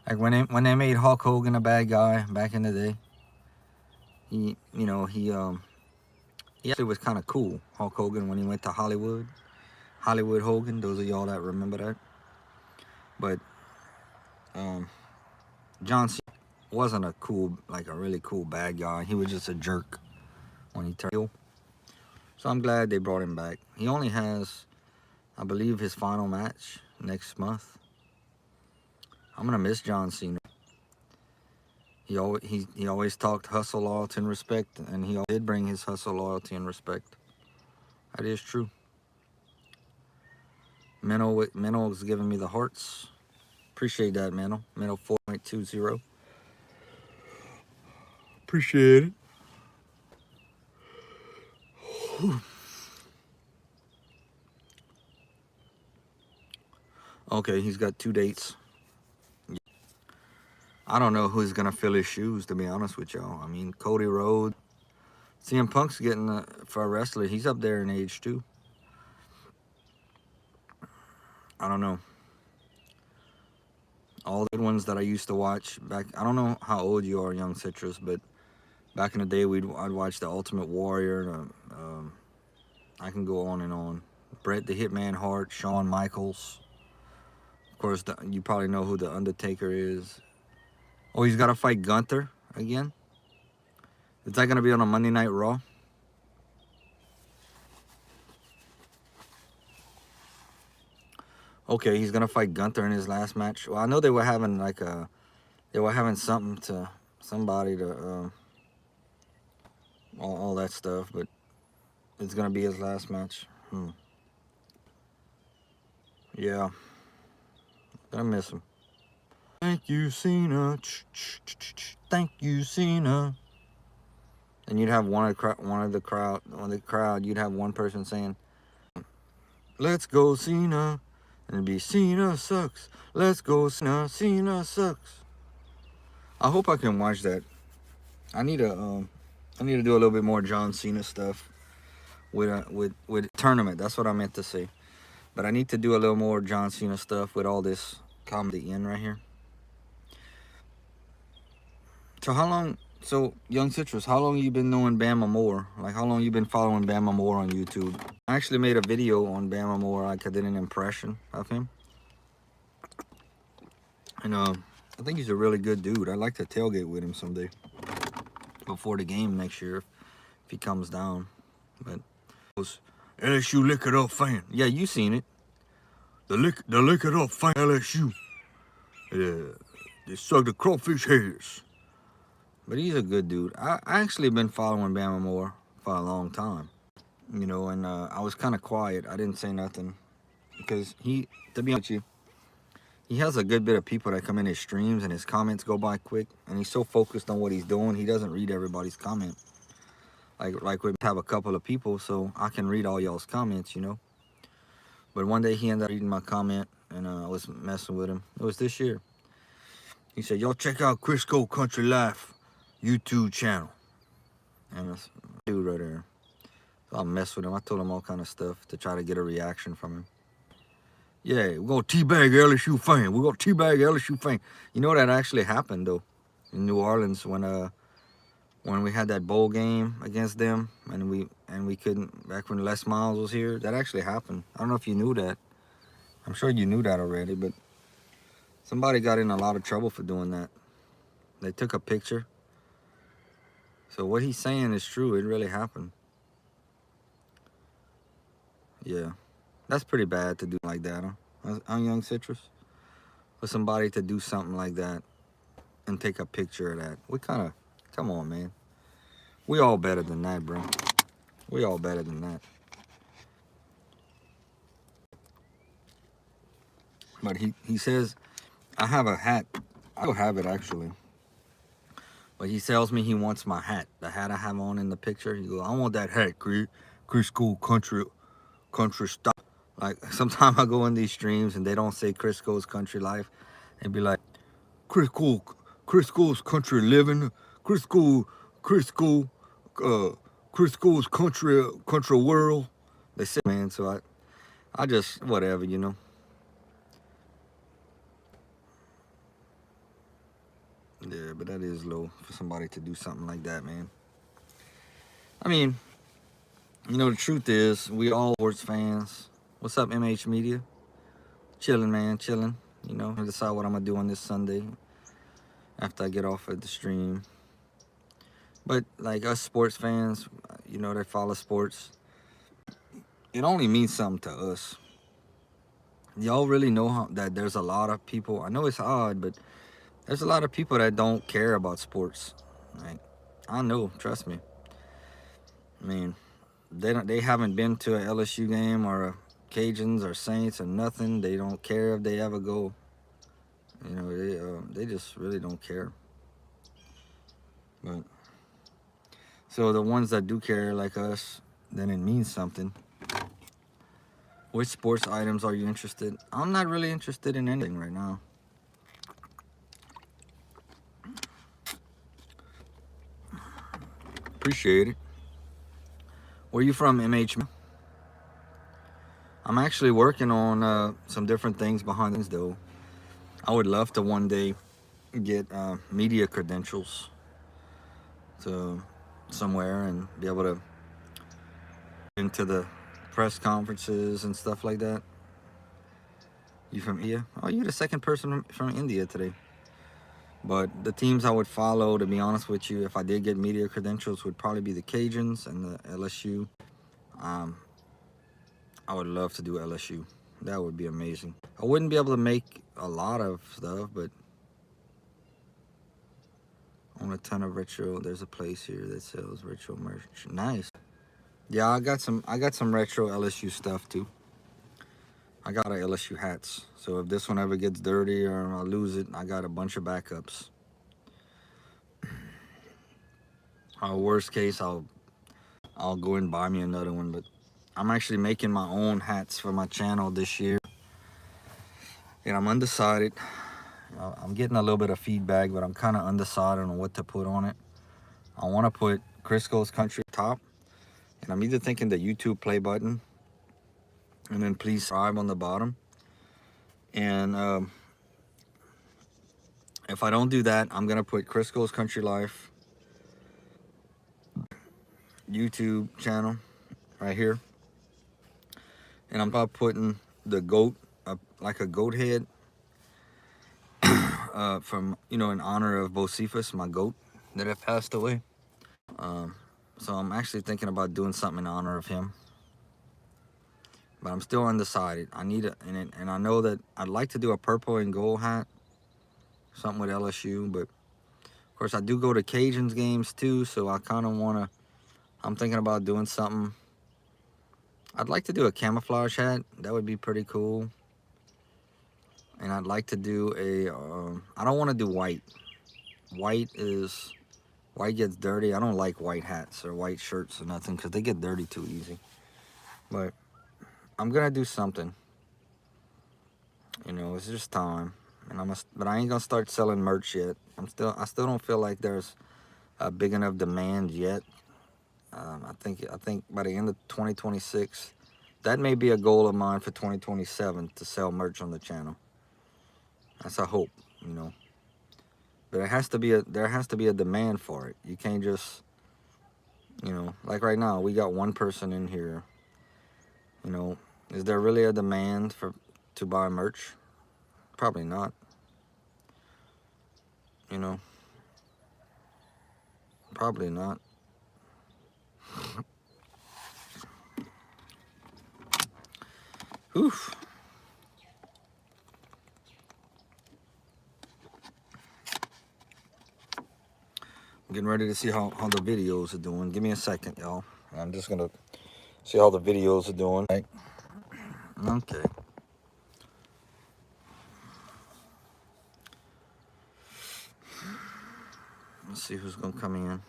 Like when they made Hulk Hogan a bad guy back in the day, he actually was kind of cool. Hulk Hogan, when he went to Hollywood Hogan. Those of y'all that remember that. But John Cena wasn't a really cool bad guy. He was just a jerk when he turned heel. So I'm glad they brought him back. He only has, I believe, his final match next month. I'm gonna miss John Cena. He always talked hustle, loyalty, and respect, and he did bring his hustle, loyalty, and respect. That is true. Menno is giving me the hearts. Appreciate that, Menno. Menno 4.20. Appreciate it. Okay, he's got 2 dates. I don't know who's gonna fill his shoes, to be honest with y'all. I mean, Cody Rhodes. CM Punk's getting for a wrestler. He's up there in age too. I don't know. All the good ones that I used to watch back. I don't know how old you are, Young Citrus, but back in the day, I'd watch the Ultimate Warrior. I can go on and on. Bret the Hitman Hart, Shawn Michaels. Of course, you probably know who the Undertaker is. Oh, he's got to fight Gunther again. Is that gonna be on a Monday Night Raw? Okay, he's gonna fight Gunther in his last match. Well, I know they were having somebody to all that stuff, but it's gonna be his last match. Yeah, gonna miss him. Thank you, Cena. Thank you, Cena. And you'd have one of the crowd. You'd have one person saying, Let's go Cena. And it'd be Cena sucks. Let's go Cena. Cena sucks. I hope I can watch that. I need to do a little bit more John Cena stuff with tournament. That's what I meant to say. But I need to do a little more John Cena stuff with all this comedy in right here. So how long? So Young Citrus, how long you been knowing Bama Moore? Like how long you been following Bama Moore on YouTube? I actually made a video on Bama Moore. Like I did an impression of him, and I think he's a really good dude. I'd like to tailgate with him someday before the game next year if he comes down. But LSU lick it up fan. Yeah, you seen it. The lick it up fan LSU. Yeah, they suck the crawfish heads. But he's a good dude. I actually been following Bama Moore for a long time, you know, and I was kind of quiet. I didn't say nothing because to be honest with you, he has a good bit of people that come in his streams and his comments go by quick, and he's so focused on what he's doing, he doesn't read everybody's comment. Like we have a couple of people, so I can read all y'all's comments, you know. But one day he ended up reading my comment, and I was messing with him. It was this year. He said, "Y'all check out Crisco Countrylife YouTube channel." And this dude right there. So I messed with him. I told him all kind of stuff to try to get a reaction from him. Yeah, we're gonna teabag LSU fan. We're gonna teabag LSU fan. You know that actually happened though, in New Orleans when we had that bowl game against them, and we couldn't, back when Les Miles was here. That actually happened. I don't know if you knew that. I'm sure you knew that already, but somebody got in a lot of trouble for doing that. They took a picture. So what he's saying is true. It really happened. Yeah. That's pretty bad to do like that, huh? On Young Citrus? For somebody to do something like that and take a picture of that. Come on, man. We all better than that, bro. We all better than that. But he says, I have a hat. I don't have it, actually. But he tells me he wants my hat. The hat I have on in the picture. He goes, I want that hat, Crisco country style. Like, sometimes I go in these streams and they don't say Crisco's Country Life. They'd be like, Crisco's Country Living, Crisco's Country World. They say, man, so I just, whatever, you know. Yeah, but that is low for somebody to do something like that, man. I mean, you know, the truth is, we all sports fans. What's up, MH Media? Chilling, man, chilling. You know, I decide what I'm going to do on this Sunday after I get off of the stream. But, like, us sports fans, you know, that follow sports, it only means something to us. Y'all really know that there's a lot of people. I know it's odd, but there's a lot of people that don't care about sports. Like, I know, trust me. I mean, they haven't been to a LSU game or a Cajuns or Saints or nothing. They don't care if they ever go. You know, they just really don't care. But so the ones that do care, like us, then it means something. Which sports items are you interested? I'm not really interested in anything right now. Appreciate it. Where you from, MH? I'm actually working on some different things behind this, though. I would love to one day get media credentials to somewhere and be able to into the press conferences and stuff like that. You from India? Oh, you're the second person from India today. But the teams I would follow, to be honest with you, if I did get media credentials, would probably be the Cajuns and the LSU. I would love to do LSU. That would be amazing. I wouldn't be able to make a lot of stuff, but on a ton of retro. There's a place here that sells retro merch. Nice. Yeah, I got some retro LSU stuff too. I got LSU hats. So if this one ever gets dirty or I lose it, I got a bunch of backups. Worst case, I'll go and buy me another one, but I'm actually making my own hats for my channel this year. And I'm undecided. I'm getting a little bit of feedback, but I'm kind of undecided on what to put on it. I want to put Crisco's Country top. And I'm either thinking the YouTube play button. And then please subscribe on the bottom. And if I don't do that, I'm going to put Crisco's Countrylife YouTube channel right here. And I'm about putting the goat, like a goat head, from, in honor of Bocephus, my goat that had passed away. So I'm actually thinking about doing something in honor of him. But I'm still undecided. I need and I know that I'd like to do a purple and gold hat, something with LSU. But of course, I do go to Cajuns games too, so I kind of want to. I'm thinking about doing something. I'd like to do a camouflage hat. That would be pretty cool. And I'd like to do I don't want to do white. White gets dirty. I don't like white hats or white shirts or nothing because they get dirty too easy. But I'm gonna do something. It's just time. But I ain't gonna start selling merch yet. I still don't feel like there's a big enough demand yet. I think by the end of 2026, that may be a goal of mine for 2027 to sell merch on the channel. That's a hope, But there has to be a demand for it. You can't just, like right now, we got one person in here. Is there really a demand to buy merch? Probably not. Probably not. Oof. I'm getting ready to see how the videos are doing. Give me a second, y'all. I'm just gonna see how the videos are doing. Right. Okay. Let's see who's gonna come in.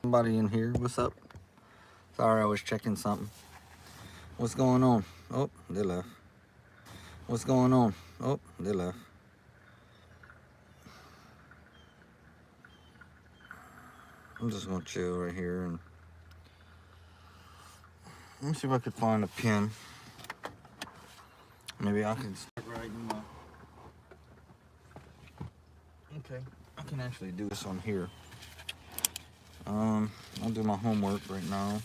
Somebody in here. What's up? Sorry, I was checking something. What's going on? Oh, they left. What's going on? Oh, they left. I'm just gonna chill right here and let me see if I could find a pen. Maybe I can start writing my. Okay, I can actually do this on here. I'll do my homework right now.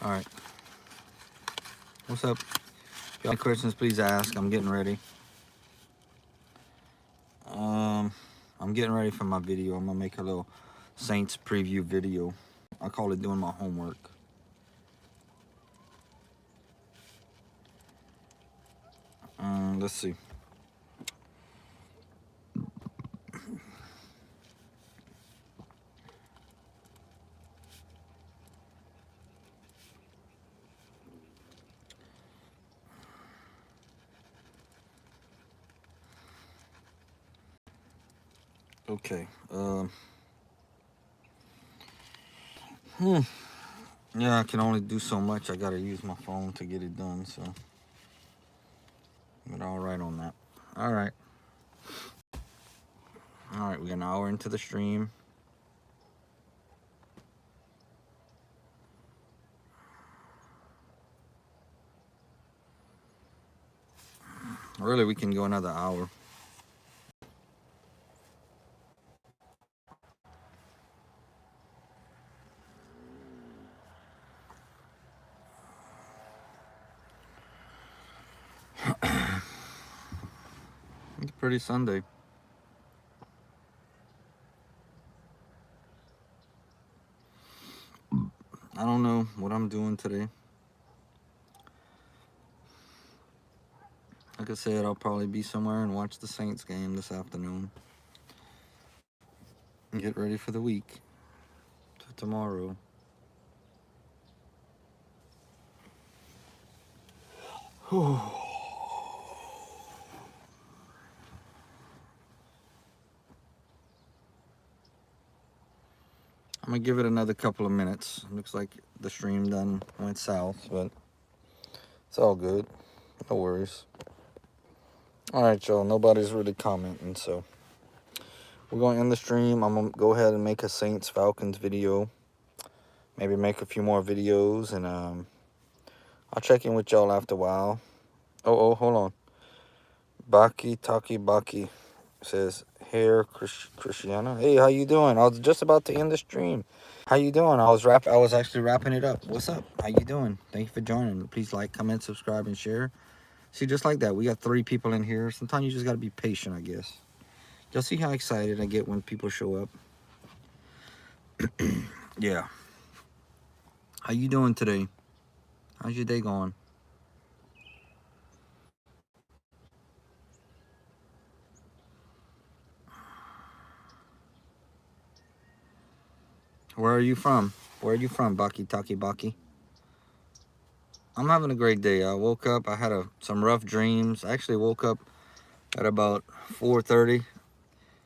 All right. What's up? If you have any questions, please ask. I'm getting ready. I'm getting ready for my video. I'm gonna make a little Saints preview video. I call it doing my homework. Let's see. Okay. Yeah, I can only do so much. I gotta use my phone to get it done. So, but all right on that. All right. All right. We're an hour into the stream. Really, we can go another hour. Pretty Sunday. I don't know what I'm doing today. Like I said, I'll probably be somewhere and watch the Saints game this afternoon. And get ready for the week. To tomorrow. I'm gonna give it another couple of minutes. Looks like the stream done went south, but it's all good. No worries. Alright, y'all. Nobody's really commenting, so we're gonna end the stream. I'm gonna go ahead and make a Saints Falcons video. Maybe make a few more videos, and I'll check in with y'all after a while. Oh, hold on. Baki says, "Here, Christiana. Hey, how you doing? I was just about to end the stream. How you doing? I was actually wrapping it up. What's up? How you doing? Thank you for joining. Please like, comment, subscribe, and share. See, just like that, we got 3 people in here. Sometimes you just gotta be patient, I guess. You'll see how excited I get when people show up. Yeah. How you doing today? How's your day going? Where are you from? Where are you from, Baki? I'm having a great day. I woke up. I had some rough dreams. I actually woke up at about 4:30.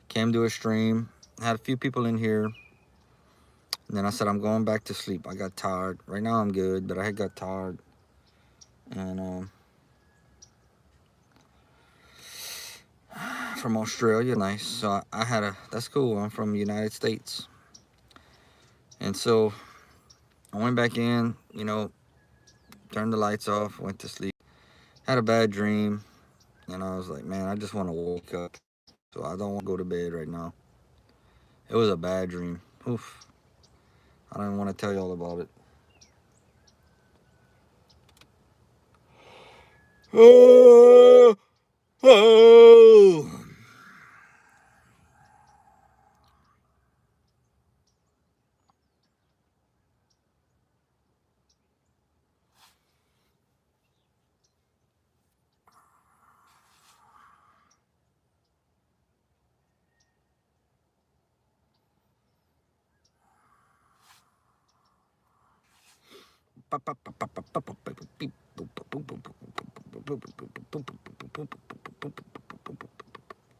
Came to a stream. Had a few people in here. And then I said, I'm going back to sleep. I got tired. Right now I'm good, but I had got tired. And from Australia, nice. So I had that's cool. I'm from the United States. And so I went back in, turned the lights off, went to sleep. Had a bad dream. And I was like, man, I just want to wake up. So I don't want to go to bed right now. It was a bad dream. Oof. I don't want to tell y'all about it. Oh, oh.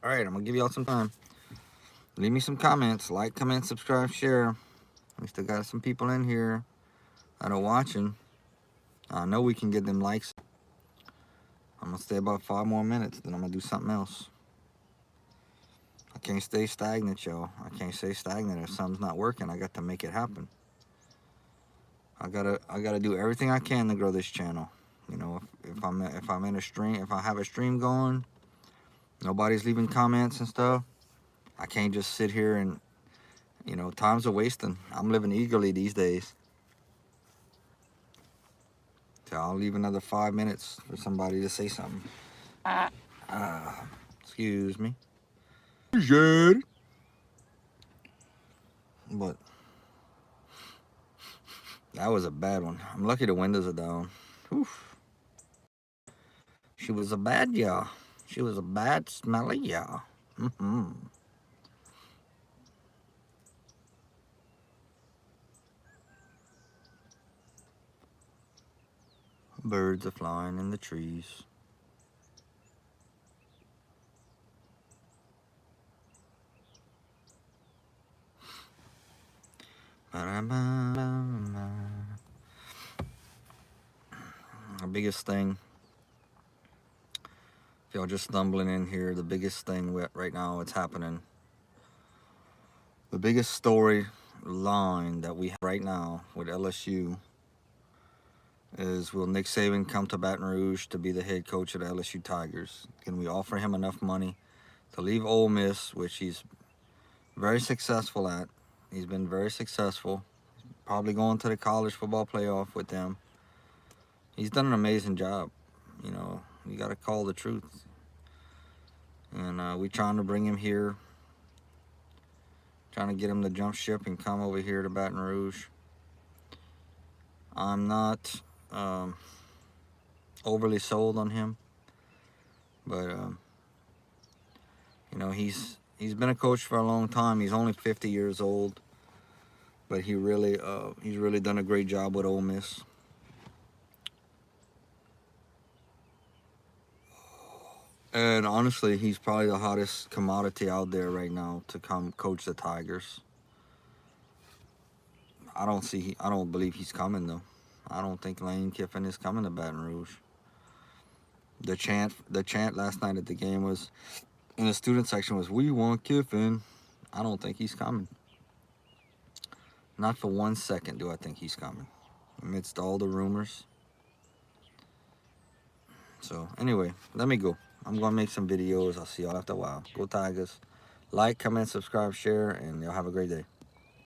All right, I'm gonna give y'all some time. Leave me some comments. Like, comment, subscribe, share. We still got some people in here that are watching. I know we can get them likes. I'm gonna stay about 5 more minutes, then I'm gonna do something else. I can't stay stagnant, y'all. I can't stay stagnant. If something's not working, I got to make it happen. I gotta do everything I can to grow this channel. If I'm in a stream, if I have a stream going, nobody's leaving comments and stuff, I can't just sit here and, time's a wasting. I'm living eagerly these days. So I'll leave another 5 minutes for somebody to say something. Excuse me. But that was a bad one. I'm lucky the windows are down. Oof. She was a bad yeah. She was a bad smelly yeah. Birds are flying in the trees. The biggest thing, if y'all just stumbling in here, the biggest thing right now it's happening, the biggest storyline that we have right now with LSU is, will Nick Saban come to Baton Rouge to be the head coach of the LSU Tigers? Can we offer him enough money to leave Ole Miss, which he's very successful at? He's been very successful. Probably going to the college football playoff with them. He's done an amazing job. You got to call the truth. And we trying to bring him here. Trying to get him to jump ship and come over here to Baton Rouge. I'm not overly sold on him, but you know, he's been a coach for a long time. He's only 50 years old, but he's really done a great job with Ole Miss. And honestly, he's probably the hottest commodity out there right now to come coach the Tigers. I don't believe he's coming though. I don't think Lane Kiffin is coming to Baton Rouge. The chant last night at the game was, in the student section, was, "We want Kiffin." I don't think he's coming. Not for 1 second do I think he's coming, amidst all the rumors. So anyway, let me go. I'm gonna make some videos. I'll see y'all after a while. Go Tigers. Like, comment, subscribe, share, and y'all have a great day.